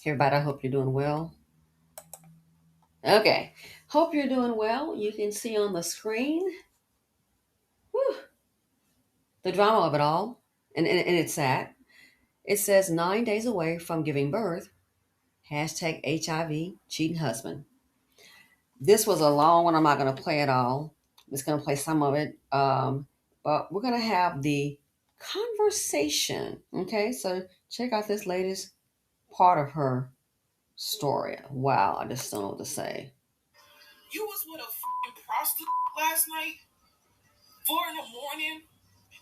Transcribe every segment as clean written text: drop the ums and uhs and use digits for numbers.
Everybody, I hope you're doing well. Okay. Hope you're doing well. You can see on the screen whew, the drama of it all. And it's sad. It says 9 days away from giving birth. Hashtag HIV cheating husband. This was a long one. I'm not going to play it all. I'm just going to play some of it. But we're going to have the conversation. Okay. So check out this latest part of her story. Wow. I just don't know what to say. You was with a prostitute last night, 4 in the morning,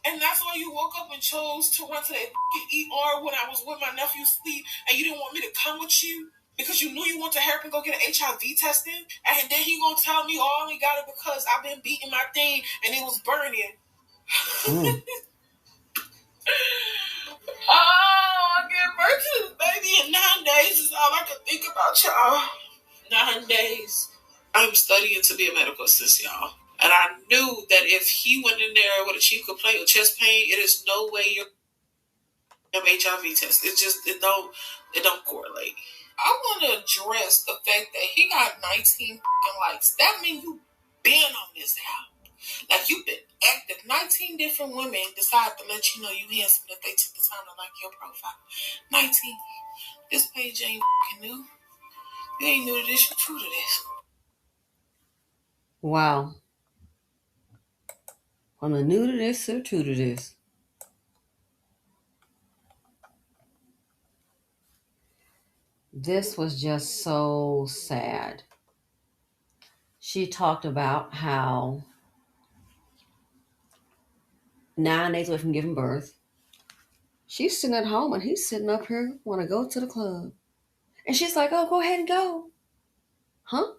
and that's why you woke up and chose to run to that ER when I was with my nephew's sleep, and you didn't want me to come with you because you knew you went to Harrison go get an HIV testing, and then he gonna tell me, oh, I only got it because I've been beating my thing and it was burning. Mm. Oh, I gave birth to this baby in 9 days is all I can think about, y'all. 9 days. I'm studying to be a medical assistant, y'all. And I knew that if he went in there with a chief complaint or chest pain, it is no way you're HIV test. It don't correlate. I want to address the fact that he got 19 likes. That means you been on this app. Like you've been active. 19 different women decide to let you know you handsome if they took the time to like your profile. 19. This page ain't new. You ain't new to this, you true to this. Wow. From the new to this to true to this. This was just so sad. She talked about how 9 days away from giving birth, she's sitting at home and he's sitting up here, want to go to the club. And she's like, oh, go ahead and go. Huh?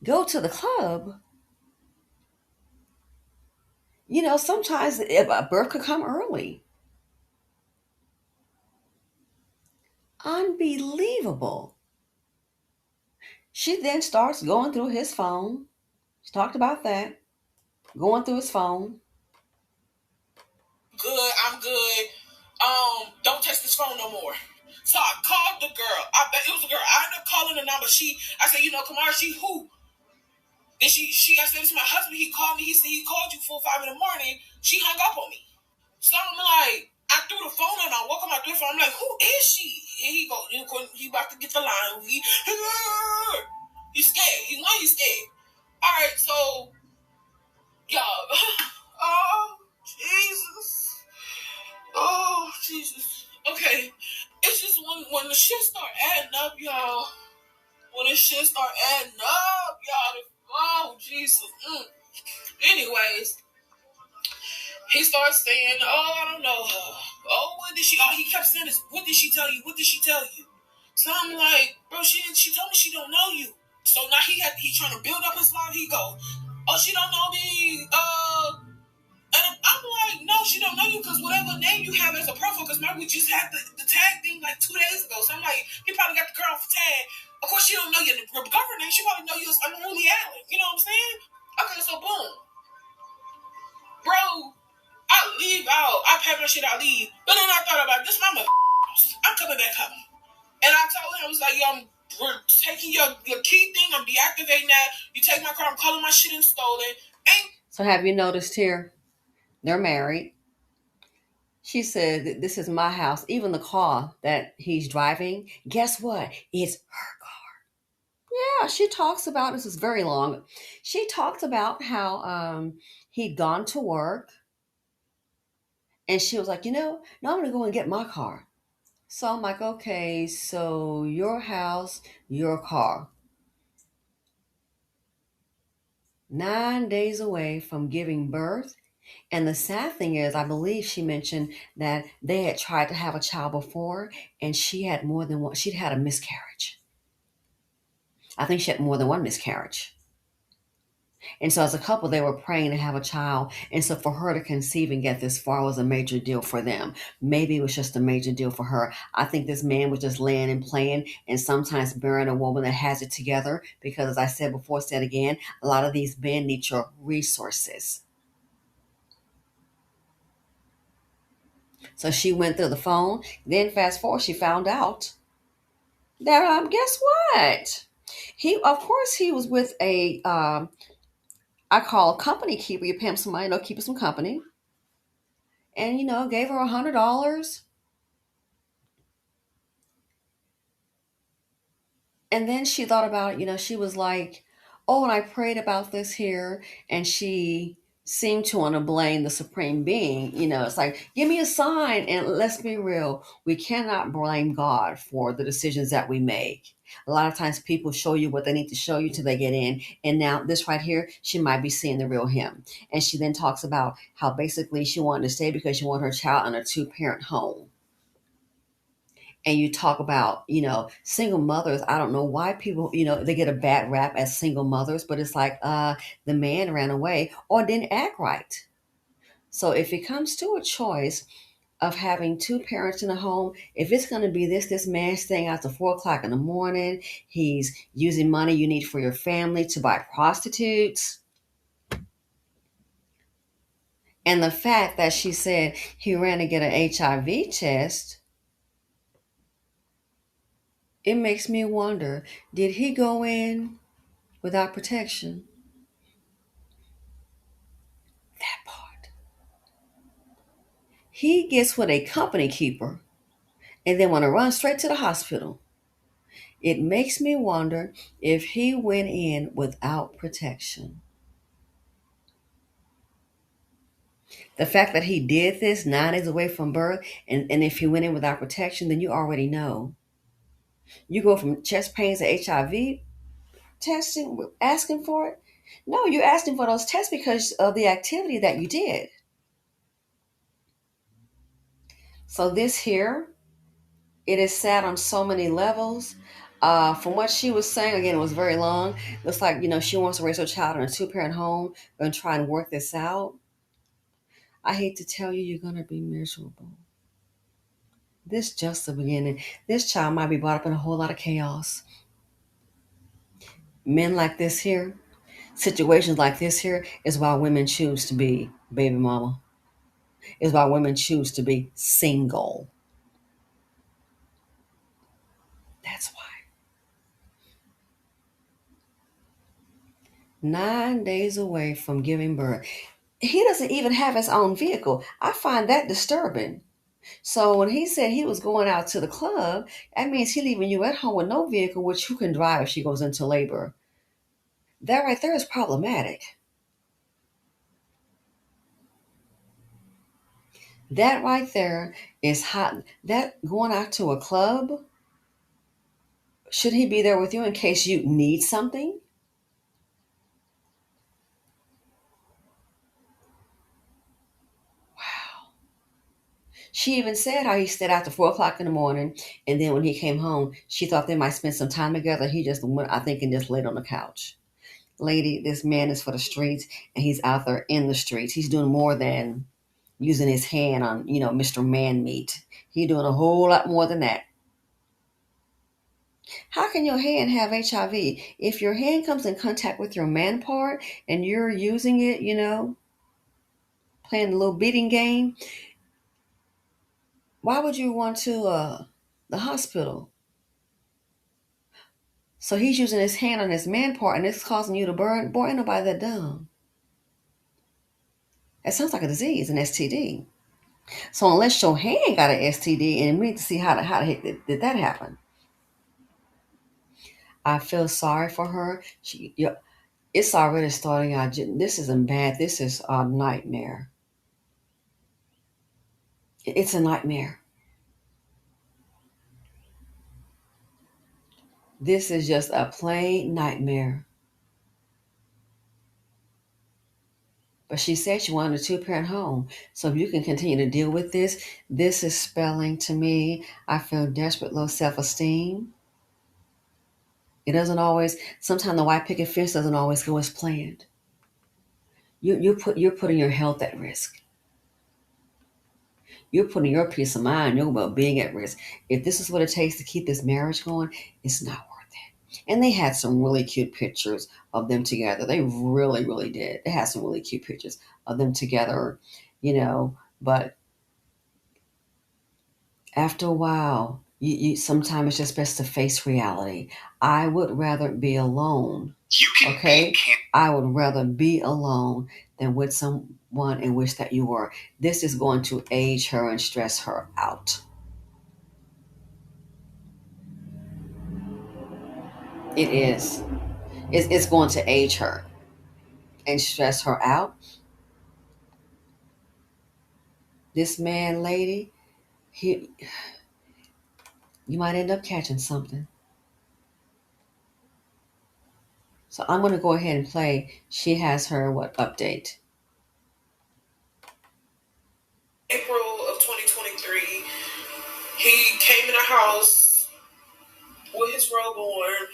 Go to the club? You know, sometimes a birth could come early. Unbelievable. She then starts going through his phone. She talked about that. Going through his phone. Good, I'm good. Don't text this phone no more. So I called the girl. I bet it was a girl. I ended up calling the number. I said, Kamara, she who? Then I said, it's my husband. He called me. He said he called you 4 or 5 in the morning. She hung up on me. So I'm like, I threw the phone on. I woke up, I threw the phone. I'm like, who is she? And he about to get the line. He's scared. He's scared. All right, so, y'all. Oh, Jesus. Oh, Jesus. Okay. It's just when the shit start adding up, y'all. When the shit start adding up, y'all. Oh, Jesus. Anyways, he starts saying, oh, I don't know her. Oh, what did she? Oh, he kept saying this. What did she tell you? What did she tell you? So I'm like, bro, she told me she don't know you. So now he trying to build up his life. He go, oh, she don't know me. And I'm like, no, she don't know you because whatever name you have as a profile, because we just had the tag thing like 2 days ago. So I'm like, he probably got the girl off the tag. Of course, she don't know your government name. She probably know you as Unruly Allen. You know what I'm saying? Okay, so boom. Bro, I leave out. I pack my shit, I leave. But then I thought about this, my house. I'm coming back home. And I told him, I was like, yo, we're taking your key thing. I'm deactivating that. You take my car. I'm calling my shit and stolen. So have you noticed here? They're married. She said, this is my house. Even the car that he's driving, guess what? It's her car. Yeah, she talks about, this is very long. She talked about how he'd gone to work and she was like, no, I'm going to go and get my car. So I'm like, okay, so your house, your car. 9 days away from giving birth. And the sad thing is, I believe she mentioned that they had tried to have a child before and she had more than one, she'd had a miscarriage. I think she had more than one miscarriage. And so as a couple, they were praying to have a child. And so for her to conceive and get this far was a major deal for them. Maybe it was just a major deal for her. I think this man was just laying and playing and sometimes marrying a woman that has it together. Because as I said before, said again, a lot of these men need your resources. So she went through the phone. Then fast forward, she found out that guess what? He of course he was with a I call company keeper. You pay him some money, keep him some company, and gave her $100. And then she thought about, she was like, oh, and I prayed about this here. And she seemed to want to blame the supreme being. It's like, give me a sign. And let's be real, we cannot blame God for the decisions that we make. A lot of times people show you what they need to show you till they get in. And now this right here, she might be seeing the real him. And she then talks about how basically she wanted to stay because she wanted her child in a two-parent home. And you talk about, single mothers. I don't know why people, they get a bad rap as single mothers, but it's like the man ran away or didn't act right. So if it comes to a choice of having two parents in a home, if it's going to be this man staying out to 4 o'clock in the morning, he's using money you need for your family to buy prostitutes. And the fact that she said he ran to get an HIV test, it makes me wonder, did he go in without protection? That part. He gets with a company keeper and then want to run straight to the hospital. It makes me wonder if he went in without protection. The fact that he did this 9 days away from birth, and if he went in without protection, then you already know. You go from chest pains to HIV testing, asking for it. No, you're asking for those tests because of the activity that you did. So this here, it is sad on so many levels. From what she was saying, again, it was very long. Looks like, she wants to raise her child in a two-parent home and try and work this out. I hate to tell you, you're going to be miserable. This just the beginning. This child might be brought up in a whole lot of chaos. Men like this here, situations like this here, is why women choose to be baby mama. Is why women choose to be single. That's why. 9 days away from giving birth. He doesn't even have his own vehicle. I find that disturbing. So when he said he was going out to the club, that means he leaving you at home with no vehicle, which you can drive if she goes into labor. That right there is problematic. That right there is hot. That going out to a club, should he be there with you in case you need something? Wow. She even said how he stayed out to 4 o'clock in the morning, and then when he came home, she thought they might spend some time together. He just went, I think, and just laid on the couch. Lady, this man is for the streets, and he's out there in the streets. He's doing more than using his hand on, Mr. Man Meat. He's doing a whole lot more than that. How can your hand have HIV? If your hand comes in contact with your man part and you're using it, playing a little beating game, why would you want to the hospital? So he's using his hand on his man part and it's causing you to burn. Boy, ain't nobody that dumb. That sounds like a disease, an STD. So unless your hand got an STD, and we need to see how the heck did that happen. I feel sorry for her. It's already starting out. This isn't bad. This is a nightmare. It's a nightmare. This is just a plain nightmare. But she said she wanted a two-parent home. So if you can continue to deal with this is spelling to me, I feel desperate low self-esteem. It doesn't always, sometimes the white picket fence doesn't always go as planned. You're putting your health at risk. You're putting your peace of mind, your well-being at risk. If this is what it takes to keep this marriage going, it's not worth it. And they had some really cute pictures of them together. They really, really did. They had some really cute pictures of them together, but After a while, sometimes it's just best to face reality. I would rather be alone. Okay? I would rather be alone than with someone in which that you were. This is going to age her and stress her out. It is. It's going to age her and stress her out. This man, lady, he you might end up catching something. So I'm going to go ahead and play. She has her what update? April of 2023, he came in the house with his robe on,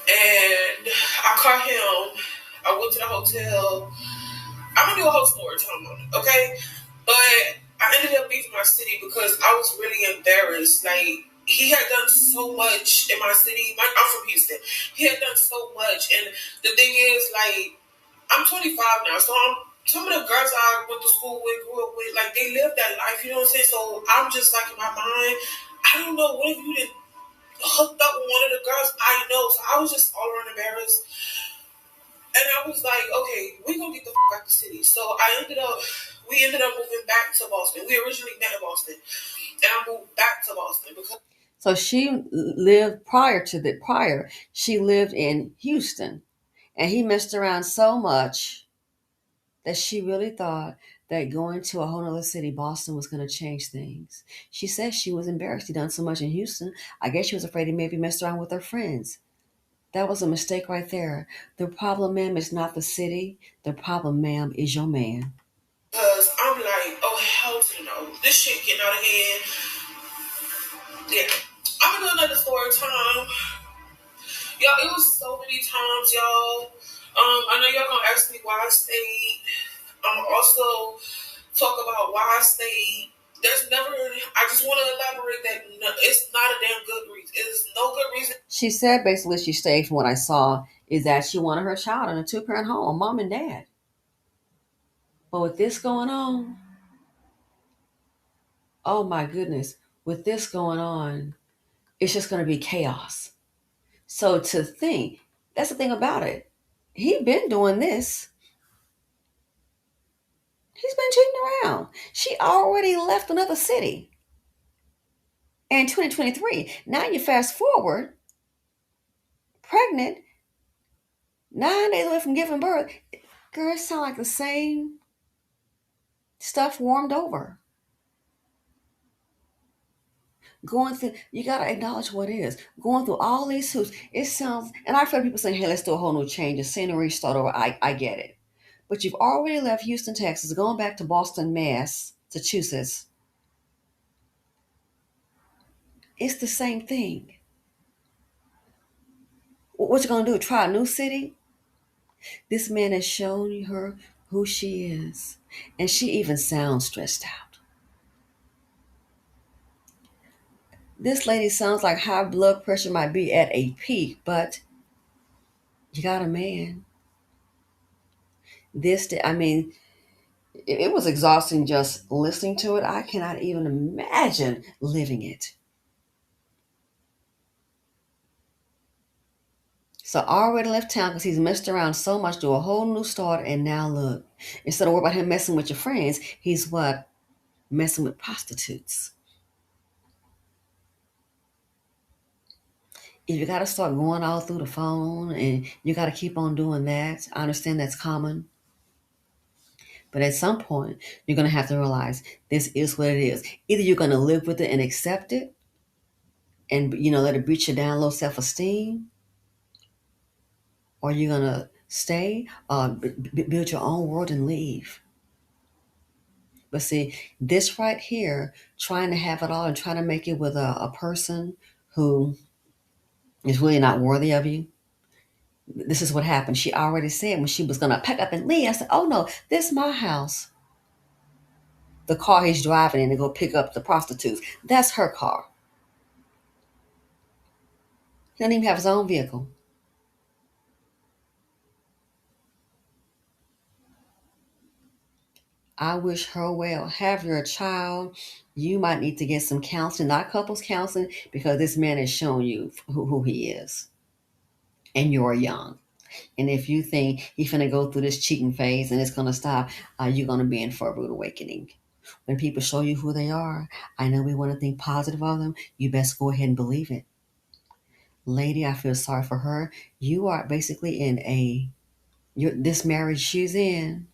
and I caught him. I went to the hotel. I'm gonna do a whole story time on it, okay? But I ended up leaving my city because I was really embarrassed. Like, he had done so much in my city. I'm from Houston. He had done so much, and the thing is, like, I'm 25 now, so some of the girls I went to school with, grew up with, like, they lived that life. You know what I'm saying? So I'm just like, in my mind, I don't know. What if you did hooked up with one of the girls I know? So I was just all around embarrassed. And I was like, okay, we gonna get the fuck out the city. So we ended up moving back to Boston. We originally met in Boston, and I moved back to Boston because. So she lived prior. She lived in Houston, and he messed around so much that she really thought that going to a whole other city, Boston, was going to change things. She said she was embarrassed. He done so much in Houston. I guess she was afraid he maybe messed around with her friends. That was a mistake right there. The problem, ma'am, is not the city. The problem, ma'am, is your man. Because I'm like, oh hell to no, this shit getting out of hand. Yeah, I'm gonna do another story time. Y'all, it was so many times, y'all. I know y'all gonna ask me why I stayed. I'm also talk about why I stayed. There's never. I just want to elaborate that it's not a damn good reason. It's no good reason. She said basically she stayed from what I saw is that she wanted her child in a two-parent home, mom and dad. But with this going on, oh my goodness, with this going on, it's just going to be chaos. So to think, that's the thing about it. He been doing this. He's been cheating around. She already left another city in 2023. Now you fast forward, pregnant, 9 days away from giving birth. Girl, it sound like the same stuff warmed over. Going through, you gotta acknowledge what it is. Going through all these hoops, it sounds, and I've heard people saying, hey, let's do a whole new change, a scenery, start over. I get it. But you've already left Houston, Texas, going back to Boston, Massachusetts. It's the same thing. What you gonna do? Try a new city? This man has shown her who she is. And she even sounds stressed out. This lady sounds like high blood pressure might be at a peak, but you got a man. I mean, it was exhausting just listening to it. I cannot even imagine living it. So I already left town because he's messed around so much, do a whole new start, and now look. Instead of worrying about him messing with your friends, he's what? Messing with prostitutes. If you got to start going all through the phone and you got to keep on doing that, I understand that's common. But at some point, you're going to have to realize this is what it is. Either you're going to live with it and accept it and, let it breach your down low self-esteem, or you're going to stay, build your own world and leave. But see, this right here, trying to have it all and trying to make it with a person who is really not worthy of you, this is what happened. She already said when she was going to pack up and leave, I said, oh no, this is my house. The car he's driving in to go pick up the prostitutes, that's her car. He doesn't even have his own vehicle. I wish her well. Have your child. You might need to get some counseling, not couples counseling, because this man has shown you who he is, and you're young. And if you think he's gonna go through this cheating phase and it's gonna stop, you're gonna be in for a rude awakening. When people show you who they are, I know we want to think positive of them. You best go ahead and believe it. Lady, I feel sorry for her. You are basically in this marriage she's in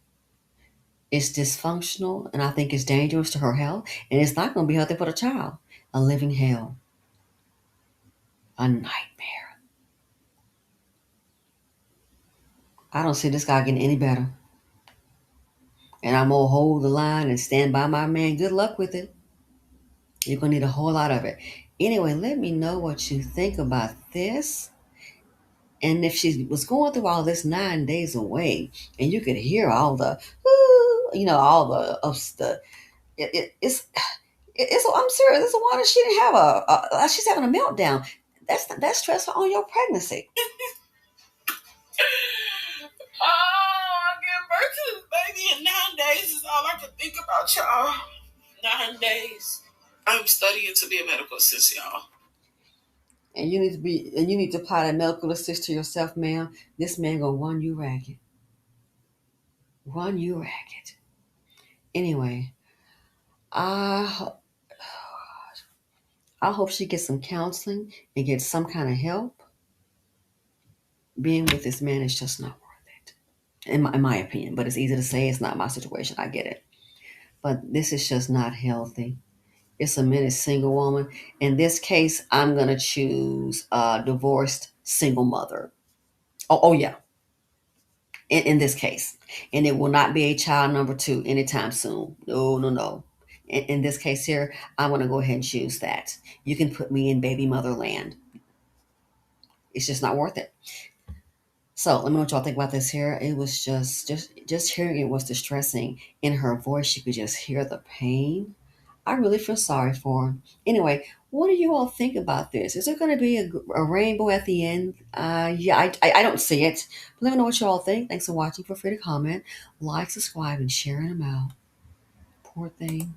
is dysfunctional, and I think it's dangerous to her health, and it's not going to be healthy for the child. A living hell, a nightmare. I don't see this guy getting any better. And I'm going to hold the line and stand by my man. Good luck with it. You're going to need a whole lot of it. Anyway, let me know what you think about this. And if she was going through all this 9 days away, and you could hear all the, all it's. I'm serious. It's a wonder she didn't have she's having a meltdown. That's stressful on your pregnancy. I gave birth to this baby in 9 days. Is all I can think about, y'all. 9 days. I'm studying to be a medical assistant, y'all. And you need to apply that medical assist to yourself, ma'am. This man gonna run you ragged. Run you ragged. Anyway, I I hope she gets some counseling and gets some kind of help. Being with this man is just not worth it, in my opinion. But it's easy to say. It's not my situation. I get it. But this is just not healthy. It's a minute single woman. In this case, I'm gonna choose a divorced single mother. Oh yeah. In this case, and it will not be a child number two anytime soon. No, no, no. In this case here, I'm gonna go ahead and choose that. You can put me in baby mother land. It's just not worth it. So let me know what y'all think about this here. It was just hearing it was distressing. In her voice, you could just hear the pain. I really feel sorry for him. Anyway, what do you all think about this? Is there going to be a rainbow at the end? Yeah, I don't see it. But let me know what you all think. Thanks for watching. Feel free to comment, like, subscribe, and share them out. Poor thing.